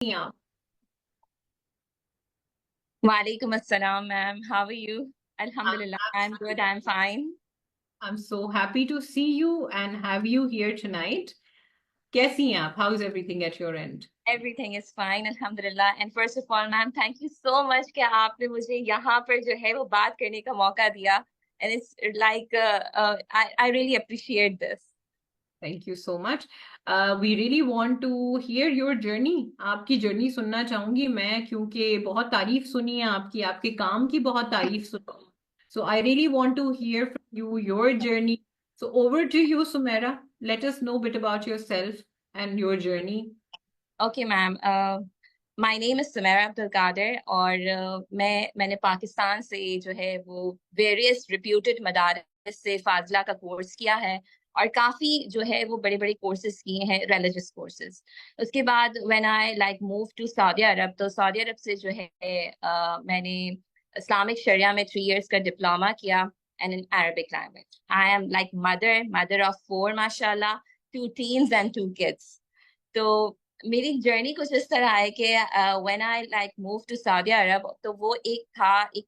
ہیں آپ؟ Walaikum assalam, ma'am. How are you? Alhamdulillah, I'm good. I'm fine. I'm so happy to see you and have you here tonight. کیسی ہیں آپ؟ How is everything at your end? Everything is fine, Alhamdulillah. And first of all, ma'am, thank you so much کہ آپ نے مجھے یہاں پر جو ہے وہ بات کرنے کا موقع دیا. And it's like, I really appreciate this. Thank you so much. We really want to hear your journey. آپ کی جرنی سننا چاہوں گی میں، کیونکہ بہت تعریف سنی ہے آپ کے کام کی بہت تعریف سنی. So I really want to hear from you, your journey. So over to you, Sumaira. Let us know a bit about yourself and your journey. Okay, ma'am. My name is Sumaira Abdulkader اور میں نے پاکستان سے جو ہے وہ various reputed مدارس سے فاضلہ کا کورس کیا ہے اور کافی جو ہے وہ بڑے بڑے کورسز کیے ہیں ریلیجس کورسز. اس کے بعد when I like moved to سعودی عرب تو سعودی عرب سے جو ہے میں نے اسلامک شریعہ میں 3 years کا ڈپلوما کیا and in Arabic language. I am like mother of 4 mashallah, 2 teens and 2 kids. تو میری جرنی کچھ اس طرح ہے کہ when I like moved to سعودی عرب تو وہ ایک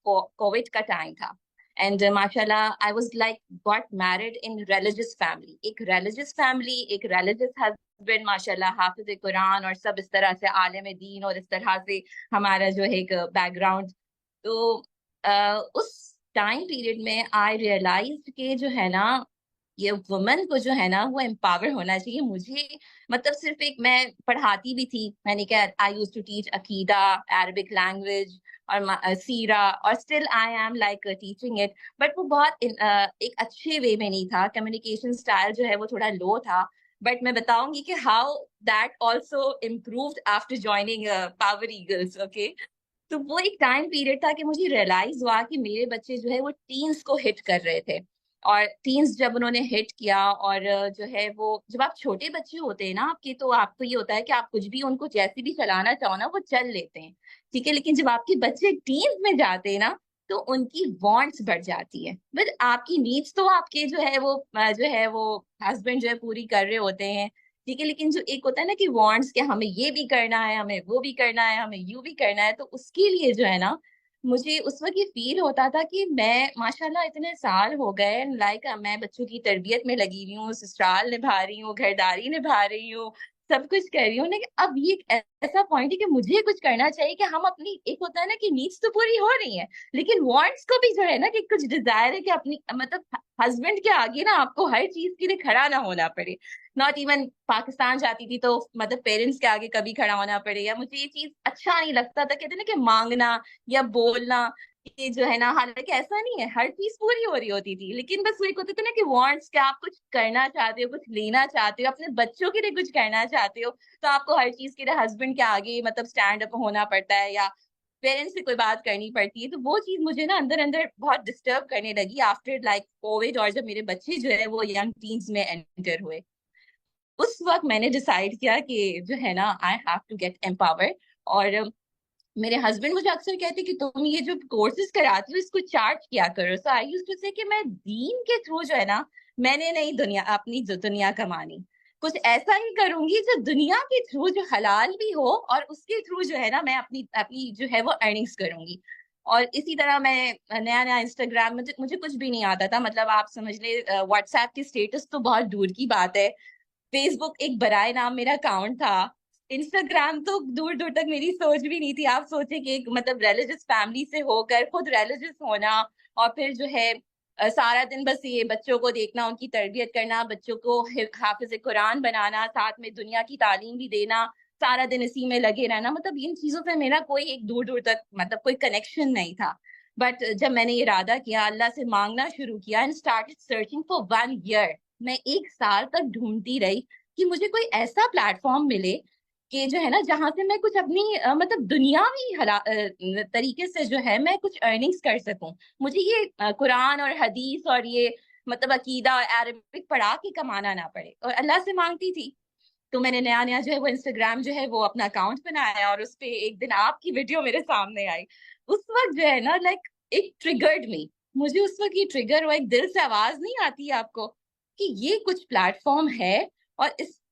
کووڈ کا ٹائم تھا. And mashallah, I was like got married in religious family. ایک religious husband mashallah حافظ قرآن اور سب اس طرح سے عالم دین اور اس طرح سے ہمارا جو ہے ایک بیک گراؤنڈ. تو اس ٹائم پیریڈ میں I realized کہ جو ہے نا یہ وومن کو جو ہے نا وہ امپاور ہونا چاہیے. مجھے مطلب صرف ایک میں پڑھاتی بھی تھی، میں نے کہا آئی یوز ٹو ٹیچ عقیدہ، عربک لینگویج اور سیرہ، اور still I am like teaching it, but وہ بہت ایک اچھے وے میں نہیں تھا. کمیونیکیشن اسٹائل جو ہے وہ تھوڑا لو تھا. بٹ میں بتاؤں گی کہ how that also improved after joining power eagles. Okay, تو وہ ایک ٹائم پیریڈ تھا کہ مجھے ریئلائز ہوا کہ میرے بچے جو ہے وہ ٹینس کو ہٹ کر رہے تھے. اور ٹینس جب انہوں نے ہٹ کیا اور جو ہے وہ جب آپ چھوٹے بچے ہوتے ہیں نا آپ کے، تو آپ کو یہ ہوتا ہے کہ آپ کچھ بھی ان کو جیسے بھی چلانا چاہو نا وہ چل لیتے ہیں، ٹھیک ہے. لیکن جب آپ کے بچے ٹینس میں جاتے ہیں نا تو ان کی وانٹس بڑھ جاتی ہے. بس آپ کی نیڈس تو آپ کے جو ہے وہ ہسبینڈ جو ہے پوری کر رہے ہوتے ہیں، ٹھیک ہے. لیکن جو ایک ہوتا ہے نا کہ وانٹس کہ ہمیں یہ بھی کرنا ہے، ہمیں وہ بھی کرنا ہے، ہمیں یوں بھی کرنا ہے، تو اس کے لیے جو ہے نا مجھے اس وقت یہ فیل ہوتا تھا کہ میں ماشاءاللہ اتنے سال ہو گئے لائک میں بچوں کی تربیت میں لگی ہوئی ہوں، سسرال نبھا رہی ہوں، گھرداری نبھا رہی ہوں، سب کچھ کر رہی ہوں، لیکن اب یہ ایسا پوائنٹ ہے کہ مجھے کچھ کرنا چاہیے کہ ہم اپنی ایک ہوتا ہے نا کہ نیڈس تو پوری ہو رہی ہیں لیکن وانٹس کو بھی جو ہے نا کہ کچھ ڈیزائر ہے کہ اپنی مطلب ہسبینڈ کے آگے نا آپ کو ہر چیز کے لیے کھڑا نہ ہونا پڑے. ناٹ ایون پاکستان جاتی تھی تو مطلب پیرنٹس کے آگے کبھی کھڑا ہونا پڑے، یا مجھے یہ چیز اچھا نہیں لگتا تھا. کہتے ہیں نا کہ مانگنا یا بولنا یہ جو ہے نا، حالانکہ ایسا نہیں ہے، ہر چیز پوری ہو رہی ہوتی تھی، لیکن بس وہ ایک ہوتا تھا نا کہ وانٹس، کہ آپ کچھ کرنا چاہتے ہو، کچھ لینا چاہتے ہو، اپنے بچوں کے لیے کچھ کرنا چاہتے ہو، تو آپ کو ہر چیز کے لیے ہسبینڈ کے آگے مطلب اسٹینڈ اپ ہونا پڑتا ہے یا پیرنٹس سے کوئی بات کرنی پڑتی ہے. تو وہ چیز مجھے نا اندر اندر بہت ڈسٹرب کرنے لگی آفٹر لائک کووڈ، اور جب میرے بچے جو ہے وہ ینگ ٹینز میں انٹر ہوئے اس وقت میں نے ڈیسائیڈ کیا کہ جو ہے نا I have to get empower. اور میرے ہسبینڈ مجھے اکثر کہتے کہ تم یہ جو کورسز کراتی ہو اس کو چارج کیا کرو. سو آئی یوز ٹو سے کہ میں دین کے تھرو جو ہے نا میں نے نہیں اپنی دنیا کمانی، کچھ ایسا ہی کروں گی جو دنیا کے تھرو جو حلال بھی ہو اور اس کے تھرو جو ہے نا میں اپنی جو ہے وہ ارننگس کروں گی. اور اسی طرح میں نیا انسٹاگرام میں مجھے کچھ بھی نہیں آتا تھا، مطلب آپ سمجھ لیں واٹس ایپ کی اسٹیٹس تو بہت دور کی بات ہے، فیس بک ایک برائے نام میرا اکاؤنٹ تھا، انسٹاگرام تو دور دور تک میری سوچ بھی نہیں تھی. آپ سوچیں کہ ایک مطلب ریلیجس فیملی سے ہو کر خود ریلیجس ہونا اور پھر جو ہے سارا دن بس یہ بچوں کو دیکھنا، ان کی تربیت کرنا، بچوں کو حافظ قرآن بنانا، ساتھ میں دنیا کی تعلیم بھی دینا، سارا دن اسی میں لگے رہنا، مطلب ان چیزوں سے میرا کوئی ایک دور دور تک مطلب کوئی کنیکشن نہیں تھا. بٹ جب میں نے یہ ارادہ کیا، اللہ سے مانگنا شروع کیا and started searching for 1 year، میں 1 سال تک ڈھونڈتی رہی کہ مجھے کوئی ایسا پلیٹ فارم ملے کہ جو ہے نا جہاں سے میں کچھ اپنی مطلب دنیاوی طریقے سے جو ہے میں کچھ ارننگس کر سکوں. مجھے یہ قرآن اور حدیث اور یہ مطلب عقیدہ اور عربک پڑھا کے کمانا نہ پڑے، اور اللہ سے مانگتی تھی. تو میں نے نیا جو ہے وہ انسٹاگرام جو ہے وہ اپنا اکاؤنٹ بنایا اور اس پہ ایک دن آپ کی ویڈیو میرے سامنے آئی. اس وقت جو ہے نا لائک ایک ٹریگرڈ می، مجھے اس وقت یہ ٹریگر ہوا، ایک دل سے آواز نہیں آتی ہے آپ کو کہ یہ کچھ پلیٹ فارم ہے اور اس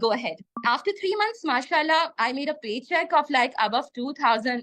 go ahead. After 3 months, mashallah, I made a paycheck of like above 2,000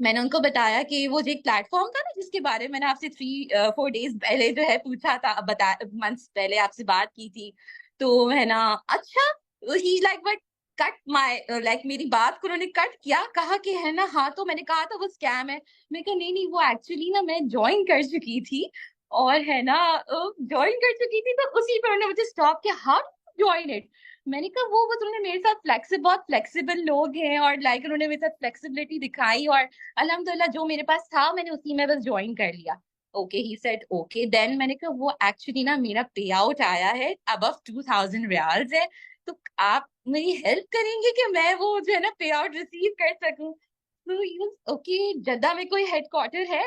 میں نے ان کو بتایا کہ وہ جو ایک پلیٹ فارم تھا نا جس کے بارے میں نے آپ سے 3-4 days پہلے جو ہے پوچھا تھا، منتھس پہلے آپ سے بات کی تھی، تو ہے نا اچھا ہی like but cut my like میری بات کو انہوں نے کٹ کیا، کہا کہ ہے نا ہاں، تو میں نے کہا تھا وہ اسکیم ہے، میں کہا نہیں نہیں وہ ایکچولی نا میں جوائن کر چکی تھی اور ہے نا جوائن کر چکی تھی، تو اسی پہ انہوں نے مجھے اسٹاپ کیا، ہاؤ جوائن اٹ؟ میں نے کہا وہ بس انہوں نے میرے ساتھ بہت فلیکسیبل لوگ ہیں اور لائک انہوں نے میرے ساتھ فلیکسیبلٹی دکھائی اور الحمدللہ جو میرے پاس تھا میں نے اسی میں بس جوائن کر لیا. Okay he said okay then میں نے کہا وہ ایکچولی نا میرا پے آؤٹ آیا ہے ابو 2000 ریالز ہے، تو آپ میری ہیلپ کریں گے کہ میں وہ جو ہے نا پے آؤٹ ریسیو کر سکوں؟ اوکے جدہ میں کوئی ہیڈ کوارٹر ہے،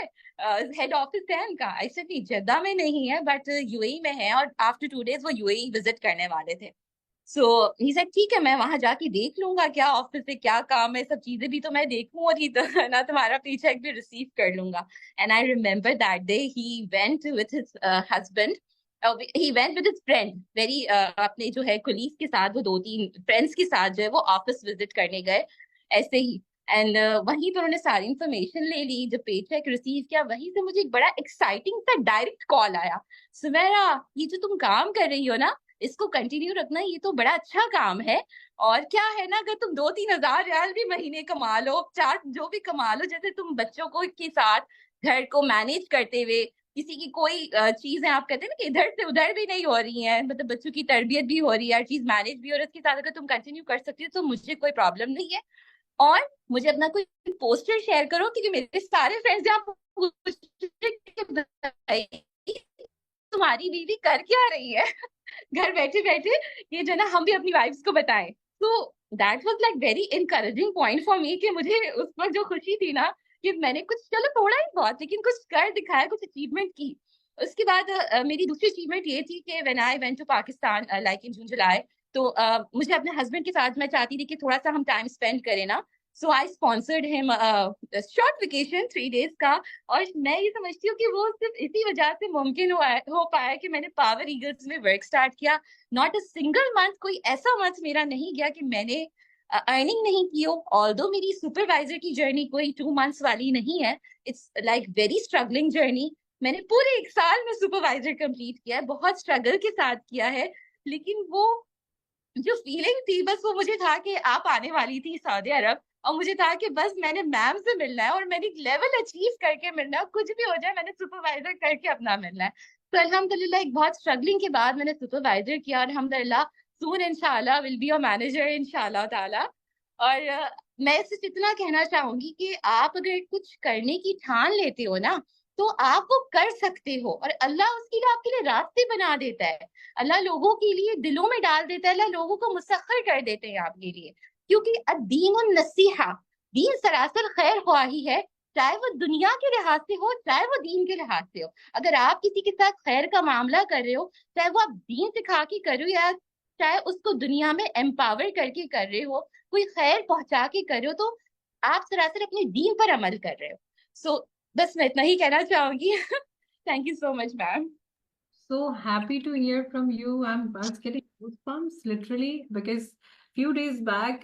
ہیڈ آفس ہے ان کا؟ ایسے نہیں جدہ میں نہیں ہے بٹ یو اے میں ہے، اور آفٹر 2 days وہ یو اے وزٹ کرنے والے تھے. سو ہی سیڈ ٹھیک ہے میں وہاں جا کے دیکھ لوں گا کیا آفس سے کیا کام ہے، سب چیزیں بھی تو میں دیکھوں اور ہی تو نا تمہارا پے چیک بھی ریسیو کر لوں گا. And I remember that day he went with his husband, he went with his friend very اپنے جو ہے کولیگس کے ساتھ، وہ 2-3 فرینڈس کے ساتھ جو ہے وہ آفس وزٹ کرنے گئے ایسے ہی. اینڈ وہیں تو انہوں نے ساری انفارمیشن لے لی، جب پے چیک ریسیو کیا وہیں سے مجھے ایک بڑا ایکسائٹنگ سا ڈائریکٹ کال آیا، سمیرا یہ جو تم کام کر رہی ہو نا اس کو کنٹینیو رکھنا، یہ تو بڑا اچھا کام ہے، اور کیا ہے نا اگر تم 2-3 ہزار ریال بھی مہینے کما لو، 4 جو بھی کما لو، جیسے تم بچوں کو کے ساتھ گھر کو مینیج کرتے ہوئے کسی کی کوئی چیزیں آپ کہتے ہیں نا کہ ادھر سے ادھر بھی نہیں ہو رہی ہیں، مطلب بچوں کی تربیت بھی ہو رہی ہے، ہر چیز مینیج بھی ہو رہی ہے، اس کے ساتھ اگر تم کنٹینیو کر سکتی ہو تو مجھے کوئی پرابلم نہیں ہے. اور مجھے اپنا کوئی پوسٹر شیئر کرو کیونکہ میرے سارے فرینڈز یہاں پوچھ رہے کہ بھائی تمہاری بیوی کر کیا رہی ہے گھر بیٹھے بیٹھے، یہ جو ہے نا ہم بھی اپنی وائفس کو بتائیں. تو that was like very encouraging point for me کہ مجھے اس وقت جو خوشی تھی نا کہ میں نے کچھ چلو تھوڑا ہی بہت لیکن کچھ کر دکھایا، کچھ اچیومنٹ کی. اس کے بعد میری دوسری اچیومنٹ یہ تھی کہ when I went to Pakistan like in June July, تو مجھے اپنے ہسبینڈ کے ساتھ میں چاہتی تھی کہ تھوڑا سا ہم ٹائم اسپینڈ کریں نا. سو آئی اسپانسرڈ ہم شارٹ ویکیشن 3 days کا، اور میں یہ سمجھتی ہوں کہ وہ صرف اسی وجہ سے ممکن ہو پایا کہ میں نے پاور ایگلز میں ورک اسٹارٹ کیا. ناٹ اے سنگل منتھ، کوئی ایسا منتھ میرا نہیں گیا کہ میں نے ارننگ نہیں کی ہو. آلدو میری سپروائزر کی جرنی کوئی 2 months والی نہیں ہے، it's like very struggling journey. میں نے پورے 1 سال میں سپروائزر کمپلیٹ کیا ہے، بہت اسٹرگل کے ساتھ کیا ہے، لیکن وہ جو فیلنگ تھی بس وہ مجھے تھا کہ آپ آنے والی تھی سعودی عرب، اور مجھے تھا کہ بس میں نے میم سے ملنا ہے اور میں نے لیول اچیو کر کے ملنا ہے، کچھ بھی ہو جائے میں نے سپروائزر کر کے اپنا ملنا ہے. تو الحمدللہ ایک بہت اسٹرگلنگ کے بعد میں نے سپروائزر کیا، اور الحمدللہ سون انشاءاللہ ول بی یور مینیجر انشاءاللہ تعالی. اور میں صرف اتنا کہنا چاہوں گی کہ آپ اگر کچھ کرنے کی ٹھان لیتے ہو نا تو آپ وہ کر سکتے ہو، اور اللہ اس کے لیے آپ کے لیے راستے بنا دیتا ہے، اللہ لوگوں کے لیے دلوں میں ڈال دیتا ہے، اللہ لوگوں کو مسخر کر دیتے ہیں آپ کے لیے. کیونکہ الدین النصیحہ، دین سراسر خیر خواہی ہے، چاہے وہ دنیا کے لحاظ سے ہو چاہے وہ دین کے لحاظ سے ہو. اگر آپ کسی کے ساتھ خیر کا معاملہ کر رہے ہو، چاہے وہ آپ دین سکھا کے کر رہے ہو یا چاہے اس کو دنیا میں امپاور کر کے کر رہے ہو، کوئی خیر پہنچا کے کر رہے ہو، تو آپ سراسر اپنے دین پر عمل کر رہے ہو. سو بس میں اتنا ہی کہنا چاہوں گی. Thank you so much ma'am. So happy to hear from you. I was getting goosebumps literally because few days back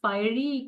fiery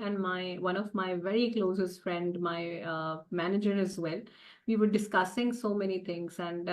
and one of my very closest friend, my manager as well. We were discussing so many things and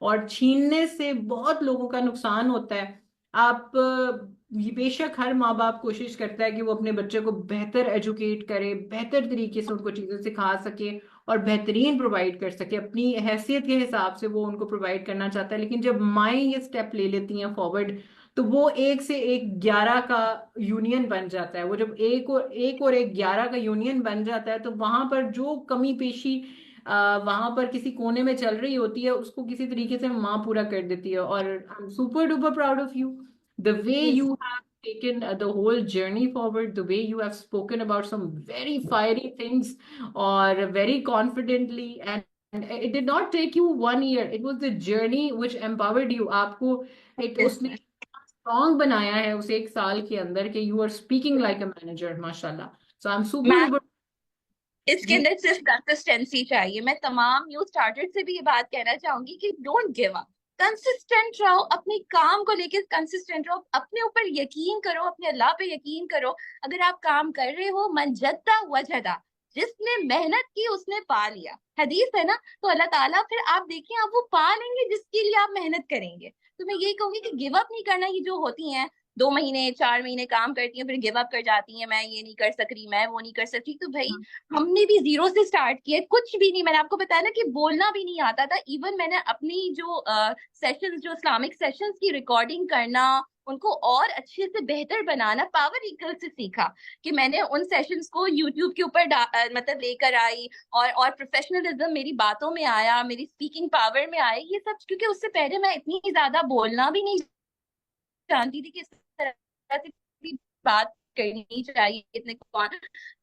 اور چھیننے سے بہت لوگوں کا نقصان ہوتا ہے. آپ بیشک ہر ماں باپ کوشش کرتا ہے کہ وہ اپنے بچے کو بہتر ایجوکیٹ کرے, بہتر طریقے سے ان کو چیزیں سکھا سکے اور بہترین پرووائڈ کر سکے, اپنی حیثیت کے حساب سے وہ ان کو پرووائڈ کرنا چاہتا ہے. لیکن جب مائیں یہ سٹیپ لے لیتی ہیں فارورڈ, تو وہ 1 سے 1 11 کا یونین بن جاتا ہے. وہ جب ایک اور ایک 11 کا یونین بن جاتا ہے, تو وہاں پر جو کمی پیشی وہاں پر کسی کونے میں چل رہی ہوتی ہے, اس کو کسی طریقے سے ماں پورا کر دیتی ہے. اور I'm super duper proud of you, the way Yes. you have taken the whole journey forward, the way you have spoken about some very fiery things or very confidently, and it did not take you 1 year, it was the journey which empowered you. آپ کو Yes, اس نے ma'am. Strong بنایا ہے اس 1 سال کے اندر کہ you are speaking like a manager, ماشاء اللہ. سو آئی ایم سپر میم ڈوپر. اس کے جی اندر صرف کنسسٹینسی چاہیے. میں تمام نیو اسٹارٹر سے بھی یہ بات کہنا چاہوں گی کہ ڈونٹ گیو اپ, کنسسٹینٹ رہو, اپنے کام کو لے کے کنسسٹینٹ رہو, اپنے اوپر یقین کرو, اپنے اللہ پہ یقین کرو. اگر آپ کام کر رہے ہو, من جدہ وجدہ, جس نے محنت کی اس نے پا لیا, حدیث ہے نا. تو اللہ تعالیٰ پھر آپ دیکھیں آپ وہ پا لیں گے جس کے لیے آپ محنت کریں گے. تو میں یہی کہوں گی کہ گیو اپ نہیں کرنا. یہ جو ہوتی ہیں 2 مہینے 4 مہینے کام کرتی ہیں پھر گیو اپ کر جاتی ہیں, میں یہ نہیں کر سک رہی, میں وہ نہیں کر سکتی. تو بھائی ہم نے بھی زیرو سے سٹارٹ کیا, کچھ بھی نہیں. میں نے آپ کو بتایا نا کہ بولنا بھی نہیں آتا تھا. ایون میں نے اپنی جو سیشنز, جو اسلامک سیشنز کی ریکارڈنگ کرنا, ان کو اور اچھے سے بہتر بنانا پاور ایگل سے سیکھا. کہ میں نے ان سیشنز کو یوٹیوب کے اوپر مطلب لے کر آئی, اور پروفیشنلزم میری باتوں میں آیا, میری اسپیکنگ پاور میں آئی. یہ سب کیونکہ اس سے پہلے میں اتنی زیادہ بولنا بھی نہیں جانتی تھی کہ اس طرح سے بات کرنی چاہیے. اتنے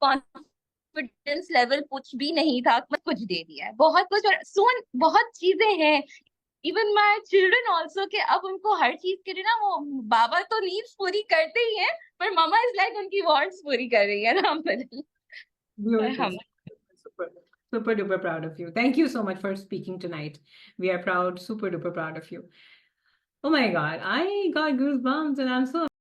کانفیڈنس لیول کچھ بھی نہیں تھا. کچھ دے دیا ہے, بہت کچھ, اور سون بہت چیزیں ہیں. ایون مائی چلڈرن آلسو, کہ اب ان کو ہر چیز کے لیے نا, وہ بابا تو نیڈس پوری کرتے ہی ہیں, پر ماما از لائک ان کی وانٹس پوری کر رہی ہے نا. beautiful. ہم Super, super duper proud of you. Thank you so much for speaking tonight. We are proud, super duper proud of you. Oh my God, I got goosebumps and I'm so